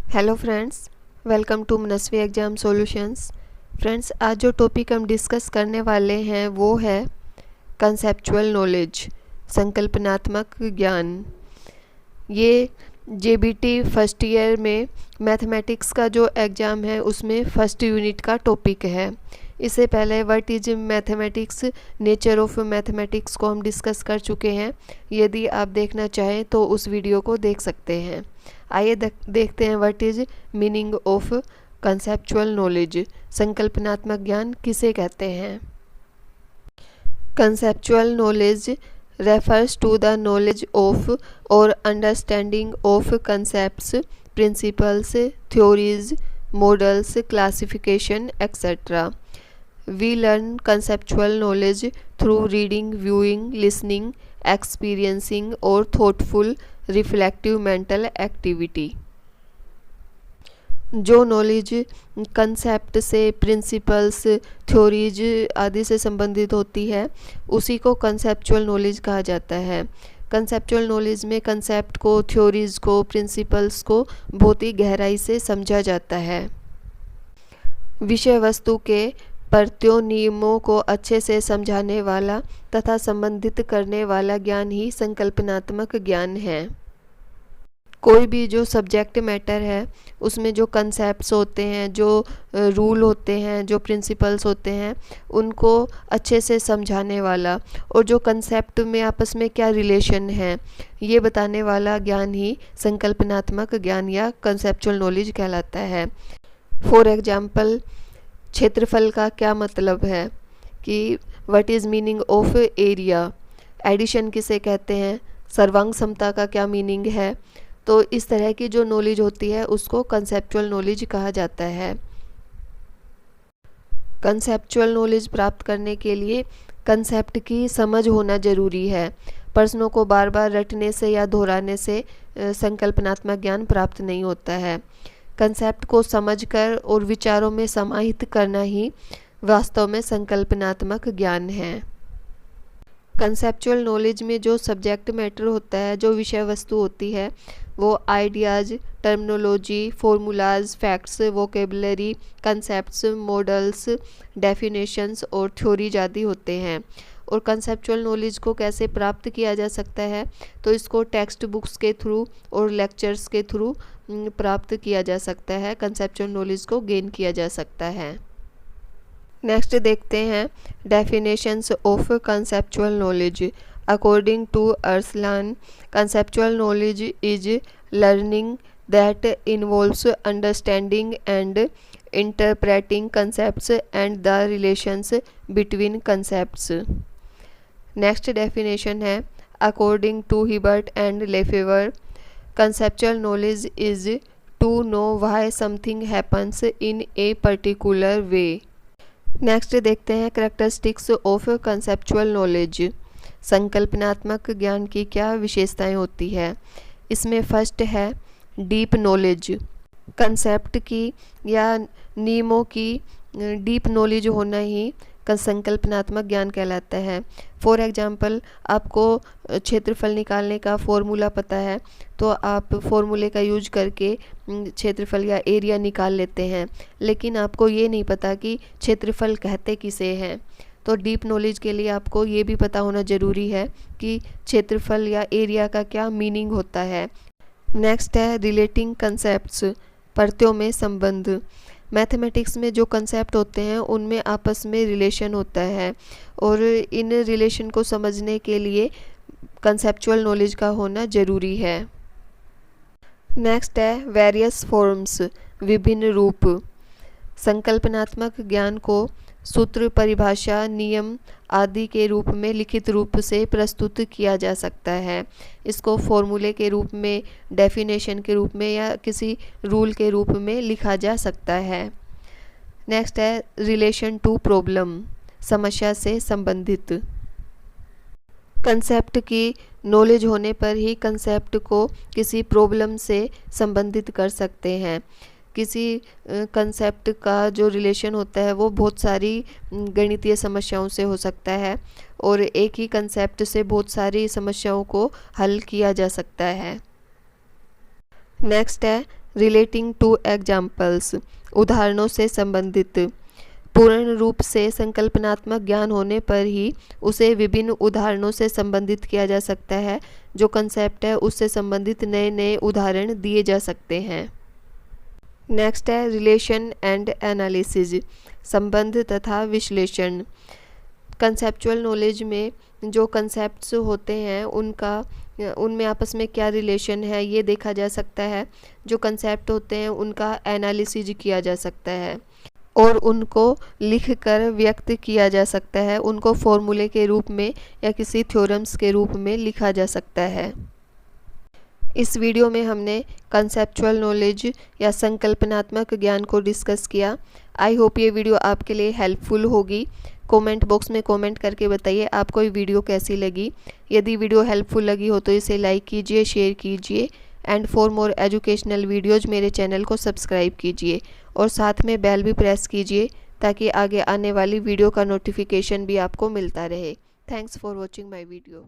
Hello friends, welcome to Manasvi exam solutions. Friends, आज जो topic हम डिस्कस करने वाले हैं वो है कंसेप्चुअल नॉलेज, संकल्पनात्मक ज्ञान। ये जेबीटी फर्स्ट ईयर में मैथमेटिक्स का जो एग्ज़ाम है उसमें फर्स्ट यूनिट का टॉपिक है। इससे पहले what is mathematics, nature of mathematics को हम डिस्कस कर चुके हैं। यदि आप देखना चाहें तो उस वीडियो को देख सकते हैं। आइए देखते हैं what is meaning of conceptual knowledge, संकल्पनात्मक ज्ञान किसे कहते हैं। Conceptual knowledge refers to the knowledge of or understanding of concepts, principles, theories, models, classification, etc. We learn conceptual knowledge through reading, viewing, listening, experiencing or thoughtful, reflective mental activity. जो knowledge concept से, principles, theories आदि से संबंधित होती है उसी को conceptual knowledge कहा जाता है। कंसेप्चुअल नॉलेज में कंसेप्ट को, थ्योरीज को, प्रिंसिपल्स को बहुत ही गहराई से समझा जाता है। विषय वस्तु के प्रत्यों नियमों को अच्छे से समझाने वाला तथा संबंधित करने वाला ज्ञान ही संकल्पनात्मक ज्ञान है। कोई भी जो सब्जेक्ट मैटर है उसमें जो कंसेप्ट्स होते हैं, जो रूल होते हैं, जो प्रिंसिपल्स होते हैं, उनको अच्छे से समझाने वाला और जो कंसेप्ट में आपस में क्या रिलेशन है ये बताने वाला ज्ञान ही संकल्पनात्मक ज्ञान या कंसेप्चुअल नॉलेज कहलाता है। फॉर एग्जाम्पल, क्षेत्रफल का क्या मतलब है कि what is meaning of area, addition किसे कहते हैं, सर्वांग समता का क्या मीनिंग है। तो इस तरह की जो नॉलेज होती है उसको कंसेप्चुअल नॉलेज कहा जाता है। कंसेप्चुअल नॉलेज प्राप्त करने के लिए कंसेप्ट की समझ होना जरूरी है। प्रश्नों को बार बार रटने से या दोहराने से संकल्पनात्मक ज्ञान प्राप्त नहीं होता है। कंसेप्ट को समझकर और विचारों में समाहित करना ही वास्तव में संकल्पनात्मक ज्ञान है। कंसेप्चुअल नॉलेज में जो सब्जेक्ट मैटर होता है, जो विषय वस्तु होती है, वो ideas, terminology, formulas, facts, vocabulary, concepts, models, definitions और थ्योरीज आदि होते हैं। और कंसेप्चुअल नॉलेज को कैसे प्राप्त किया जा सकता है, तो इसको टेक्स्ट बुक्स के थ्रू और लेक्चर्स के थ्रू प्राप्त किया जा सकता है। कंसेप्चुअल नॉलेज को गेन किया जा सकता है। नेक्स्ट देखते हैं definitions of conceptual knowledge. According to Arslan, conceptual knowledge is learning that involves understanding and interpreting concepts and the relations between concepts. Next definition है according to Hiebert and Lefevre, conceptual knowledge is to know why something happens in a particular way. Next देखते हैं characteristics of conceptual knowledge, संकल्पनात्मक ज्ञान की क्या विशेषताएं होती है। इसमें फर्स्ट है डीप नॉलेज, कंसेप्ट की या नियमों की डीप नॉलेज होना ही संकल्पनात्मक ज्ञान कहलाता है। फॉर एग्जांपल, आपको क्षेत्रफल निकालने का फॉर्मूला पता है तो आप फॉर्मूले का यूज करके क्षेत्रफल या एरिया निकाल लेते हैं, लेकिन आपको ये नहीं पता कि क्षेत्रफल कहते किसे हैं। तो डीप नॉलेज के लिए आपको ये भी पता होना ज़रूरी है कि क्षेत्रफल या एरिया का क्या मीनिंग होता है। नेक्स्ट है रिलेटिंग कंसेप्ट्स, प्रत्यों में संबंध। मैथमेटिक्स में जो कंसेप्ट होते हैं उनमें आपस में रिलेशन होता है और इन रिलेशन को समझने के लिए कंसेप्चुअल नॉलेज का होना ज़रूरी है। नेक्स्ट है वेरियस फॉर्म्स, विभिन्न रूप। संकल्पनात्मक ज्ञान को सूत्र, परिभाषा, नियम आदि के रूप में लिखित रूप से प्रस्तुत किया जा सकता है। इसको फॉर्मूले के रूप में, डेफिनेशन के रूप में या किसी रूल के रूप में लिखा जा सकता है। नेक्स्ट है रिलेशन टू प्रॉब्लम, समस्या से संबंधित। कंसेप्ट की नॉलेज होने पर ही कंसेप्ट को किसी प्रॉब्लम से संबंधित कर सकते हैं। किसी कंसेप्ट का जो रिलेशन होता है वो बहुत सारी गणितीय समस्याओं से हो सकता है और एक ही कंसेप्ट से बहुत सारी समस्याओं को हल किया जा सकता है। नेक्स्ट है रिलेटिंग टू एग्जाम्पल्स, उदाहरणों से संबंधित। पूर्ण रूप से संकल्पनात्मक ज्ञान होने पर ही उसे विभिन्न उदाहरणों से संबंधित किया जा सकता है। जो कंसेप्ट है उससे संबंधित नए नए उदाहरण दिए जा सकते हैं। नेक्स्ट है रिलेशन एंड एनालिसिस, संबंध तथा विश्लेषण। कंसेप्चुअल नॉलेज में जो कंसेप्ट्स होते हैं उनमें आपस में क्या रिलेशन है ये देखा जा सकता है। जो कंसेप्ट होते हैं उनका एनालिसिस किया जा सकता है और उनको लिखकर व्यक्त किया जा सकता है। उनको फॉर्मूले के रूप में या किसी थ्योरम्स के रूप में लिखा जा सकता है। इस वीडियो में हमने कंसेप्चुअल नॉलेज या संकल्पनात्मक ज्ञान को डिस्कस किया। आई होप ये वीडियो आपके लिए हेल्पफुल होगी। कमेंट बॉक्स में कमेंट करके बताइए आपको ये वीडियो कैसी लगी। यदि वीडियो हेल्पफुल लगी हो तो इसे लाइक कीजिए, शेयर कीजिए and for more educational videos मेरे चैनल को सब्सक्राइब कीजिए और साथ में बेल भी प्रेस कीजिए ताकि आगे आने वाली वीडियो का नोटिफिकेशन भी आपको मिलता रहे। Thanks for watching my video.